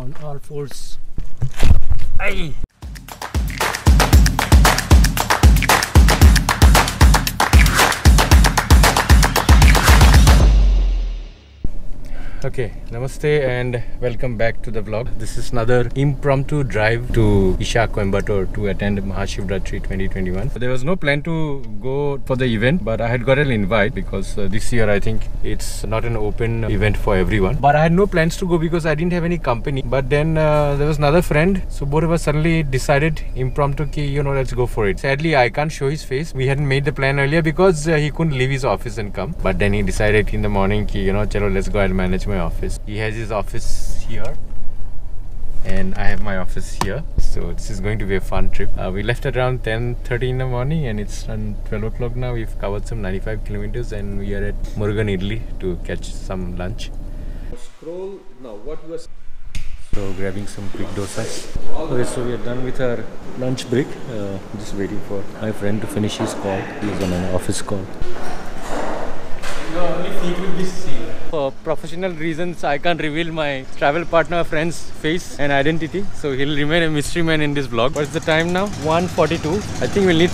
on all fours. Aye. Okay, namaste and welcome back to the vlog. This is another impromptu drive to Isha, Coimbatore to attend Mahashivratri 2021. There was no plan to go for the event, but I had got an invite because this year I think it's not an open event for everyone. But I had no plans to go because I didn't have any company. But then there was another friend, so both of us suddenly decided impromptu ki, let's go for it. Sadly, I can't show his face. We hadn't made the plan earlier because he couldn't leave his office and come. But then he decided in the morning ki, chalo, let's go and manage my office. He has his office here and I have my office here, so this is going to be a fun trip. We left at around 10:30 in the morning and it's around 12 o'clock now. We've covered some 95 kilometers and we are at Murugan Idli to catch some lunch. Scroll now. What was? So grabbing some quick dosas. Okay, so we are done with our lunch break. Just waiting for my friend to finish his call. He's on an office call. Only feet will be seen. For professional reasons, I can't reveal my travel partner friend's face and identity, so he'll remain a mystery man in this vlog. What's the time now? 1:42. I think we'll need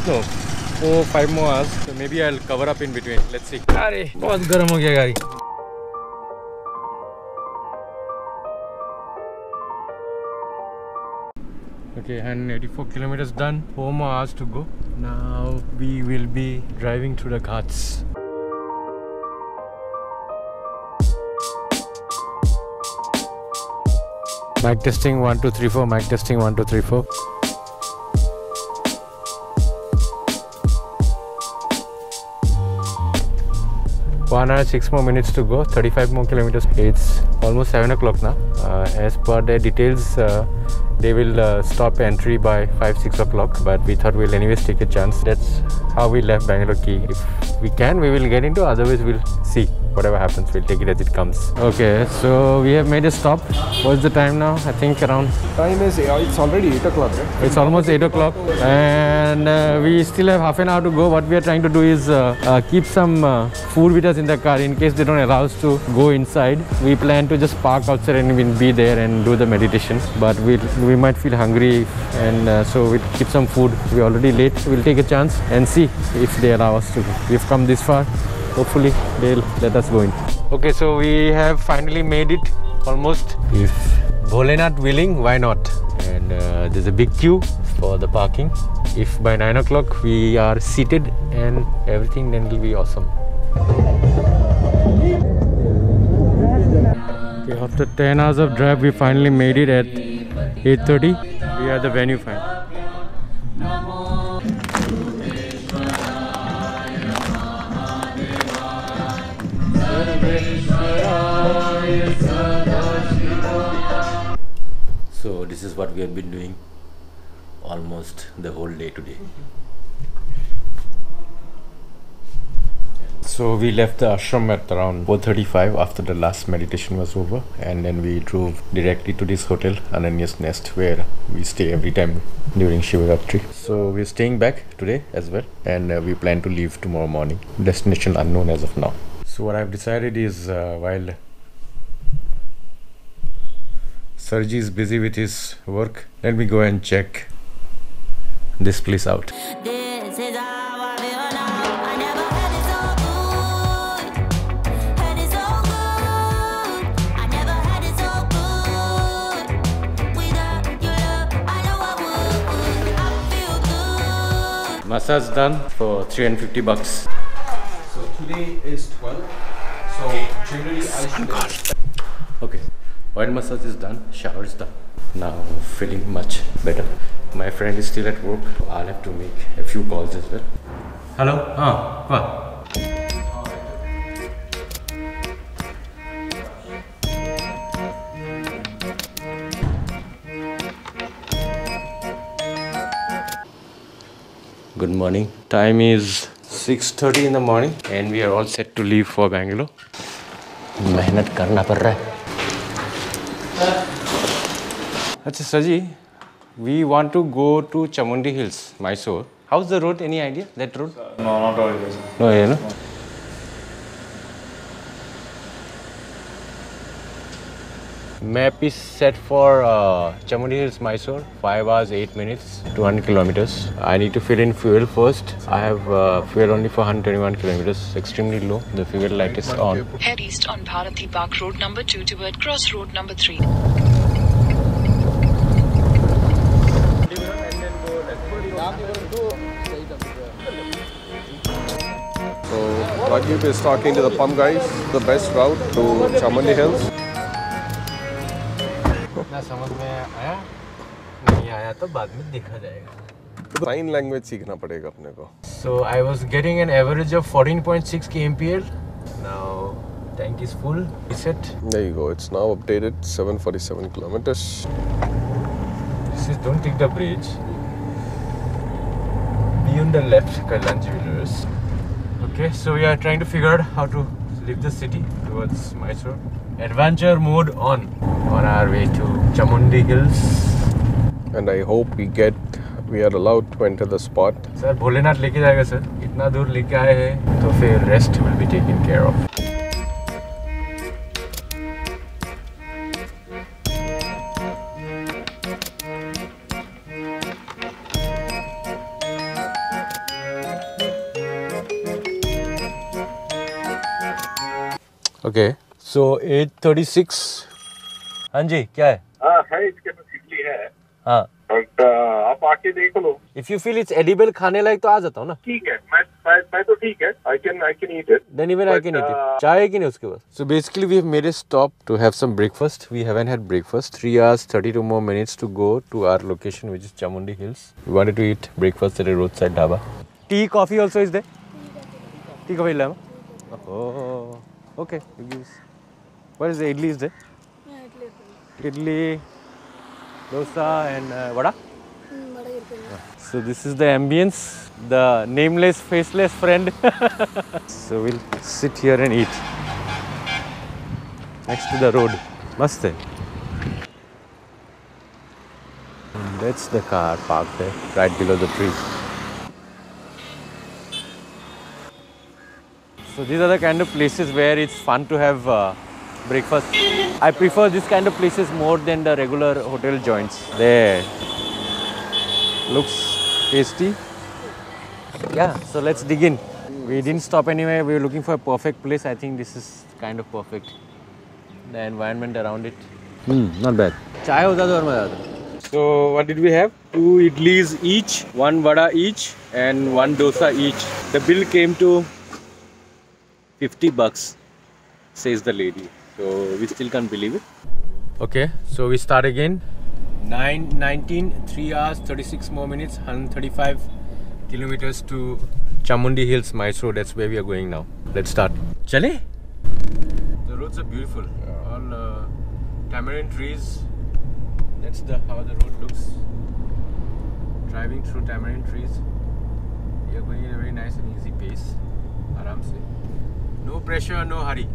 4-5 more hours. So maybe I'll cover up in between. Let's see. Arey, बहुत गर्म हो गया गाड़ी. Okay, 184 kilometers done. 4 more hours to go. Now we will be driving through the Ghats. Mic testing 1 2 3 4. Mic testing 1 2 3 4. One hour 6 more minutes to go. 35 more kilometers. It's almost 7 o'clock now. As per the details, they will stop entry by 5-6 o'clock. But we thought we'll anyways take a chance. That's how we left Bangalore. If we can, we will get into. Otherwise, we'll see. Whatever happens, we'll take it as it comes. Okay, so we have made a stop. What's the time now? I think around... Time is, it's already 8 o'clock, right? It's almost 8 o'clock and we still have half an hour to go. What we are trying to do is keep some food with us in the car in case they don't allow us to go inside. We plan to just park outside and we'll be there and do the meditation. But we might feel hungry and so we'll keep some food. We're already late. We'll take a chance and see if they allow us to. We've come this far. Hopefully they'll let us go in. Okay, so we have finally made it almost. If Bholenath willing, why not? And there's a big queue for the parking. If by 9 o'clock we are seated and everything, then it'll be awesome. Okay, after 10 hours of drive, we finally made it at 8:30. We are at the venue finally. So this is what we have been doing almost the whole day today. So we left the ashram at around 4:35 after the last meditation was over, and then we drove directly to this hotel, Ananya's Nest, where we stay every time during Shivratri. So we're staying back today as well, and we plan to leave tomorrow morning. Destination unknown as of now. So what I've decided is while Sarji is busy with his work, let me go and check this place out. Massage done for $350. So today is 12. So generally I should... Okay, oil massage is done, shower is done. Now feeling much better. My friend is still at work. I'll have to make a few calls as well. Hello? What? Good morning. Time is 6:30 in the morning and we are all set to leave for Bangalore. मेहनत करना पड़ रहा है. अच्छा Saji, we want to go to Chamundi Hills, Mysore. How's the road? Any idea? That road? No, not always. No, yeah, no? Map is set for Chamundi Hills, Mysore. 5 hours 8 minutes, 200 kilometers. I need to fill in fuel first. I have fuel only for 121 kilometers. Extremely low. The fuel light is on. Head east on Bharati Park Road number 2 toward crossroad number 3. So Rajiv is talking to the pump guys, the best route to Chamundi Hills. ना समझ में आया नहीं आया तो बाद में देखा जाएगा. Sign language सीखना पड़ेगा अपने को. So I was getting an average of 14.6 kmpl. Now tank is full. Reset. There you go. It's now updated 747 kilometers. This is don't take the bridge. Be on the left, Kailan Jewelers. Okay, so we are trying to figure out how to leave the city towards Mysore. Adventure mode on our way to Chamundi Hills. And I hope we are allowed to enter the spot. Sir, Bholenath लेके जाएगा sir. इतना दूर लेके आए हैं तो फिर rest will be taken care of. Okay, so 8:36. हाँ जी, क्या है? हाँ है, इसके पास इडली है. हाँ. बट आप आके देख लो. If you feel it's edible खाने लायक तो आ जाता हूँ ना. ठीक है, मैं तो ठीक है. I can eat it. Then even I can eat it. चाय है कि नहीं उसके पास? So basically we have made a stop to have some breakfast. We haven't had breakfast. 3 hours 32 more minutes to go to our location, which is Chamundi Hills. We wanted to eat breakfast at a roadside dhaba. Tea, coffee also is there? Tea, coffee lemon. Oh, okay. What is the idli is there? Yeah, idli, dosa and vada. So this is the ambience, the nameless, faceless friend. So we'll sit here and eat next to the road. Mast hai. And that's the car parked there, right below the tree. So these are the kind of places where it's fun to have breakfast. I prefer this kind of places more than the regular hotel joints. There. Looks tasty. Yeah, so let's dig in. We didn't stop anywhere. We were looking for a perfect place. I think this is kind of perfect. The environment around it. Not bad. Chai hota to aur maza aata. So what did we have? 2 idlis each, 1 vada each and 1 dosa each. The bill came to $50, says the lady. So we still can't believe it. Okay, so we start again. 9:19, 3 hours 36 more minutes, 135 kilometers to Chamundi Hills, Mysore. That's where we are going now. Let's start. Chale? The roads are beautiful. All tamarind trees. That's how the road looks. Driving through tamarind trees. We are going at a very nice and easy pace. Aram se. No pressure, no hurry.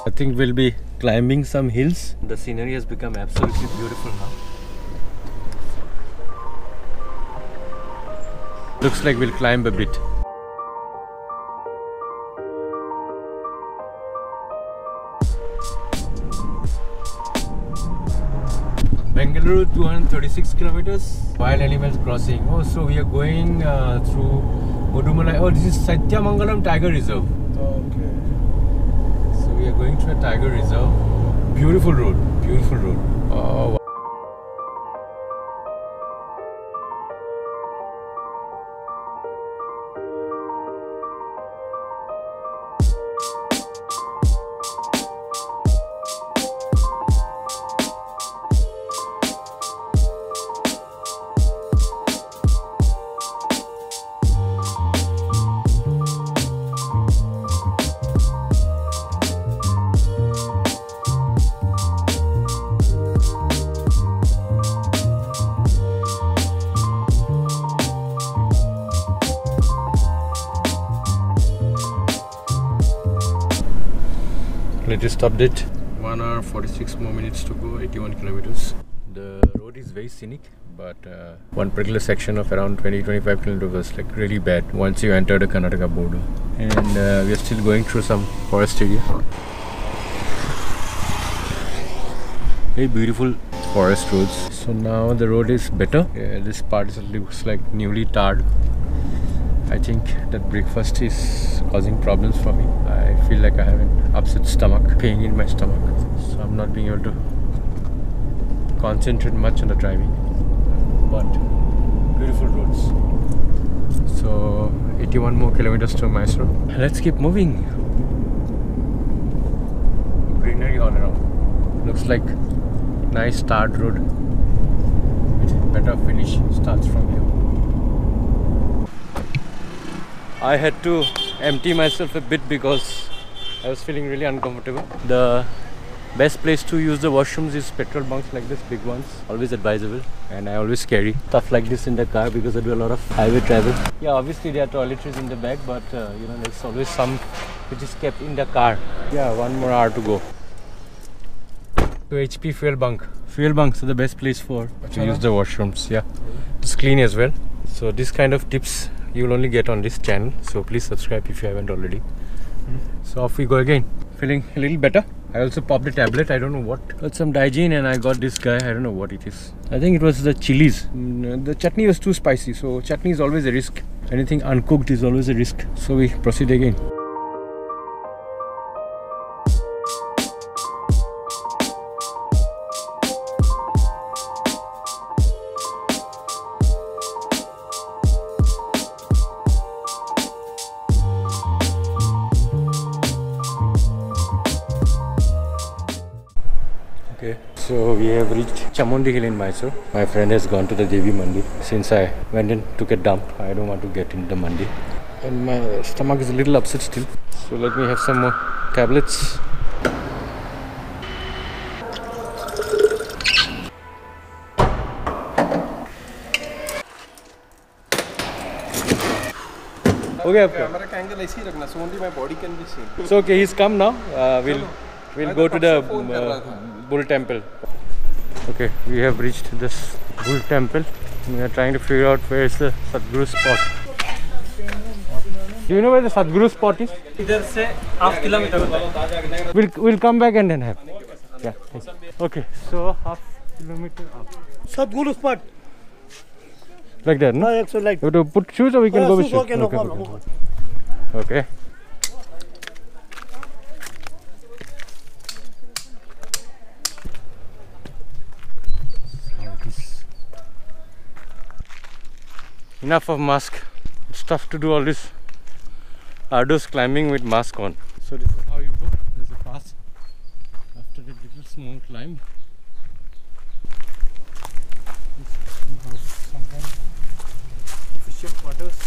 I think we'll be climbing some hills. The scenery has become absolutely beautiful now. Looks like we'll climb a bit. Bengaluru 236 kilometers. Wild animals crossing. Oh, so we are going through Godumalai. Oh, this is Satyamangalam Tiger Reserve. Okay. So we are going through a tiger reserve. Beautiful road. Beautiful road. Oh, wow. Latest update. 1 hour 46 more minutes to go. 81 kilometers. The road road is very scenic, but one particular section of around 20-25 kilometers was like really bad once you enter the Karnataka border. And we are still going through some forest area. Very beautiful forest roads. So now the road is better. This part looks like newly tarred. I think that breakfast is causing problems for me. I feel like I have an upset stomach, pain in my stomach. So I'm not being able to concentrate much on the driving. But beautiful roads. So 81 more kilometers to Mysore. Let's keep moving. Greenery all around. Looks like nice tarred road with better finish starts from here. I had to empty myself a bit because I was feeling really uncomfortable. The best place to use the washrooms is petrol bunks like this, big ones. Always advisable. And I always carry stuff like this in the car because I do a lot of highway travel. Yeah, obviously there are toiletries in the back, but you know, there's always some which is kept in the car. Yeah, 1 more hour to go. So HP fuel bunk. Fuel bunks are the best place to use the washrooms. Yeah, it's clean as well. So this kind of tips you will only get on this channel, so please subscribe if you haven't already. So off we go again. Feeling a little better. I also popped a tablet, I don't know what. Got some Digene and I got this guy, I don't know what it is. I think it was the chilies. The chutney was too spicy, so chutney is always a risk. Anything uncooked is always a risk. So we proceed again. Okay, so we have reached Chamundi Hill in Mysore. My friend has gone to the Devi Mandir. Since I went in, took a dump, I don't want to get in the mandir. And my stomach is a little upset still. So let me have some more tablets. Okay, Camera angle ऐसे ही रखना, so only my body can be seen. It's okay, he's come now. We'll go to the Bull Temple. Okay, we have reached this Bull Temple. We are trying to figure out where is the Sadhguru spot. Do you know where the Sadhguru spot is? इधर से half kilometer. We'll come back and then have. Yeah. Okay, so half kilometer up. Sadhguru spot. Like that, no? Actually, like. You have to put shoes or we can go with shoes? Okay, no problem. Okay. Enough of mask. It's tough to do all this arduous climbing with mask on. So this is how you go. There's a pass after the little small climb. Some kind of official quarters.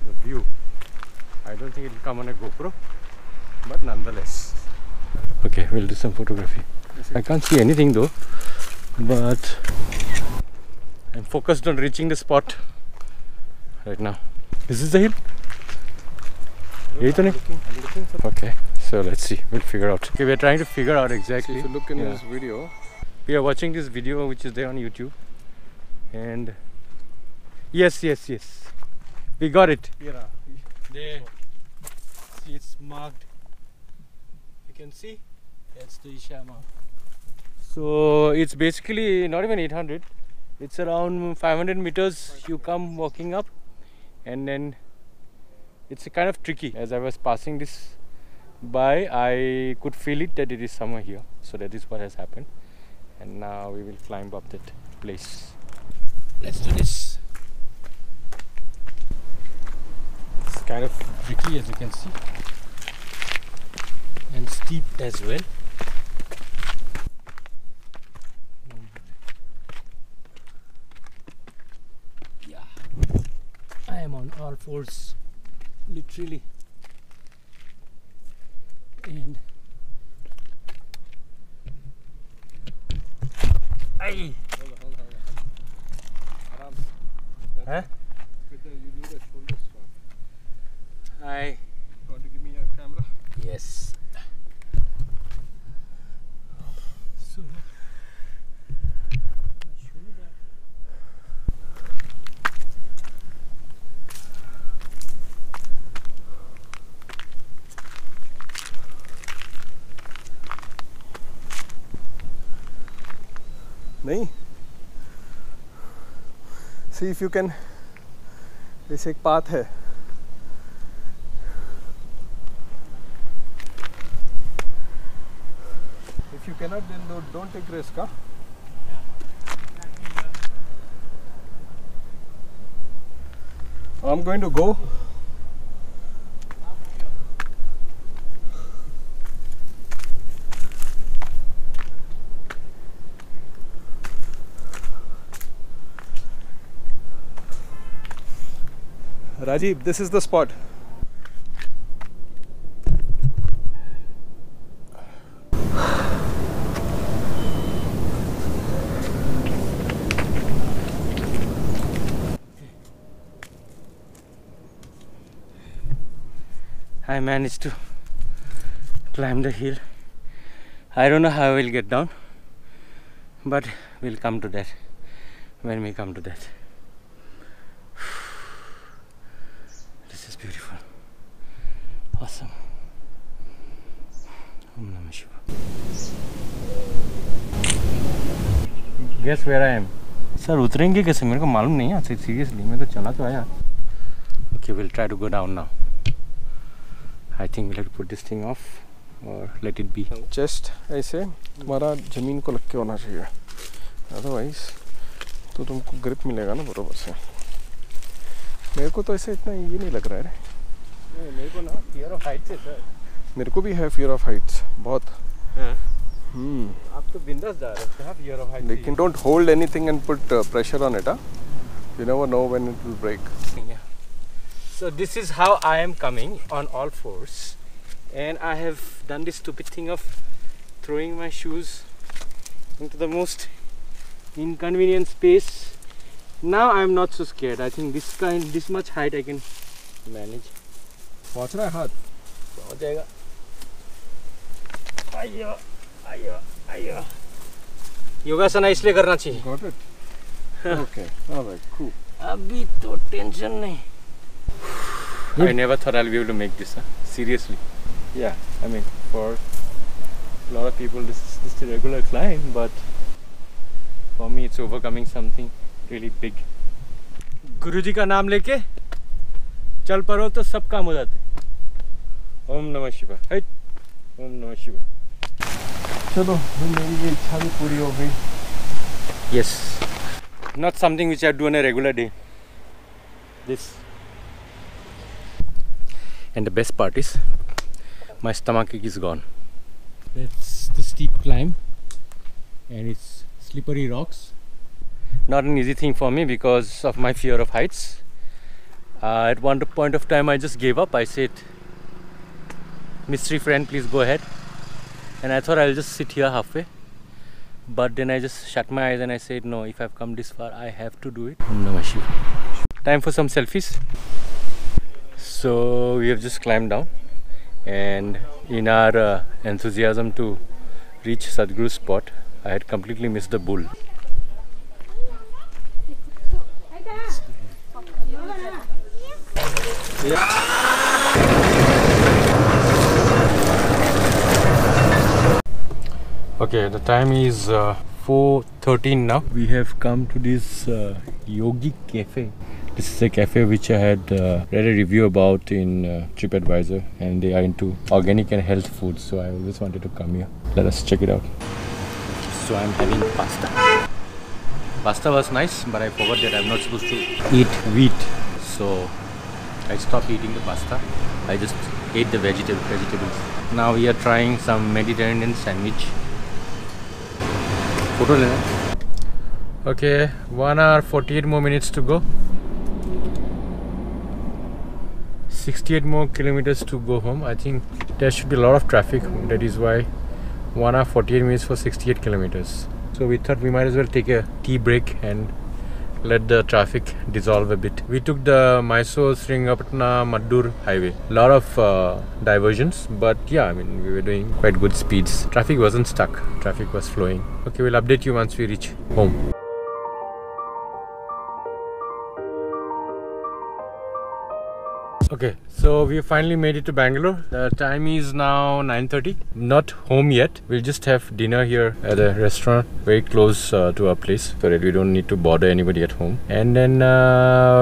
The view. I don't think it will come on a GoPro, but nonetheless. Okay, we'll do some photography. I can't see anything though, but I'm focused on reaching the spot right now. Is this the hill? Okay, so let's see, we'll figure out. Okay, we're trying to figure out exactly. So if you look in this video, we are watching this video which is there on YouTube, and yes, we got it. There, see, it's marked. You can see that's the Isha mark. So it's basically not even 800, it's around 500 meters you come walking up, and then it's a kind of tricky. As I was passing this by, I could feel it that it is somewhere here. So that is what has happened, and now we will climb up that place. Let's do this. It's kind of tricky, as you can see, and steep as well. Yeah, I am on all fours, literally, and Aye. Huh? you need a shoulder strap. Hi. Want to give me your camera? Yes. नहीं? See if you can. जैसे एक path है. If you cannot, then don't take risk, huh? I'm going to go. Rajiv, this is the spot. I managed to climb the hill. I don't know how I will get down, but we'll come to that when we come to that. This is beautiful. Awesome. Om Namah Shivaya. Guess where I am? Sir, उतरेंगे कैसे? मेरे को मालूम नहीं है. Seriously, मैं तो चला तो आया. Okay, we'll try to go down now. I think we'll have to put this thing off or let it be. Chest ऐसे तुम्हारा जमीन को लग के होना चाहिए. Otherwise तो तुमको ग्रिप मिलेगा ना बरोबर से. मेरे को तो ऐसे इतना ये नहीं लग रहा है. मेरे को ना fear of heights है सर. मेरे को भी है fear of heights बहुत. आप तो बिंदास जा रहे हो. fear of heights. लेकिन don't hold anything and put pressure on it, huh? You never know when it will break. Yeah. So this is how I am coming on all fours, and I have done this stupid thing of throwing my shoes into the most inconvenient space. Now I am not so scared. I think this much height I can manage. पहुँच रहा है हाथ? पहुँच जाएगा. आयो आयो आयो. योगासन इसलिए करना चाहिए. Got it? Okay. Alright. Cool. अभी तो टेंशन नहीं. I never thought I'll be able to make this, huh? Seriously. Yeah, I mean, for a lot of people this is just a regular climb, but for me it's overcoming something really big. गुरुजी का नाम लेके चल पड़ो तो सब काम हो जाते. ओम नमः शिवाय. हाय. ओम नमः शिवाय. चलो, मेरी ये इच्छा भी पूरी हो गई. Yes. Not something which I do on a regular day. This. And the best part is my stomachache is gone. That's the steep climb and it's slippery rocks. Not an easy thing for me because of my fear of heights. At one point of time I just gave up. I said, mystery friend, please go ahead. And I thought I'll just sit here halfway. But then I just shut my eyes and I said, no, if I've come this far, I have to do it. Om Namah Shivaya. Time for some selfies. So we have just climbed down, and in our enthusiasm to reach Sadhguru's spot, I had completely missed the bull. Okay, the time is 4:13 now. We have come to this Yogi Cafe. This is a cafe which I had read a review about in TripAdvisor, and they are into organic and health food, so I always wanted to come here. Let us check it out. So I'm having pasta. Pasta was nice, but I forgot that I'm not supposed to eat wheat, so I stopped eating the pasta. I just ate the vegetables. Now we are trying some Mediterranean sandwich. Photo lena. Okay, 1 hour 48 more minutes to go. 68 more kilometers to go home. I think there should be a lot of traffic. That is why 1 hour 48 minutes for 68 kilometers. So we thought we might as well take a tea break and let the traffic dissolve a bit. We took the Mysore Sringapatna Maddur highway. A lot of diversions, but yeah, I mean, we were doing quite good speeds. Traffic wasn't stuck. Traffic was flowing. Okay, we'll update you once we reach home. Okay, so we finally made it to Bangalore. The time is now 9:30. Not home yet. We'll just have dinner here at a restaurant very close to our place, so that we don't need to bother anybody at home. And then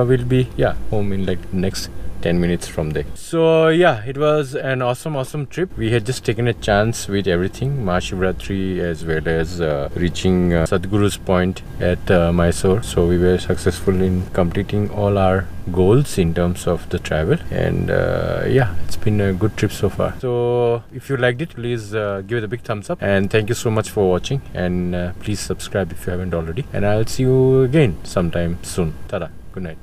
we'll be home in like next 10 minutes from there. So yeah, it was an awesome trip. We had just taken a chance with everything, Mahashivratri as well as reaching Sadhguru's point at Mysore. So we were successful in completing all our goals in terms of the travel, and it's been a good trip so far. So if you liked it, please give it a big thumbs up, and thank you so much for watching, and please subscribe if you haven't already, and I'll see you again sometime soon. Tada, good night.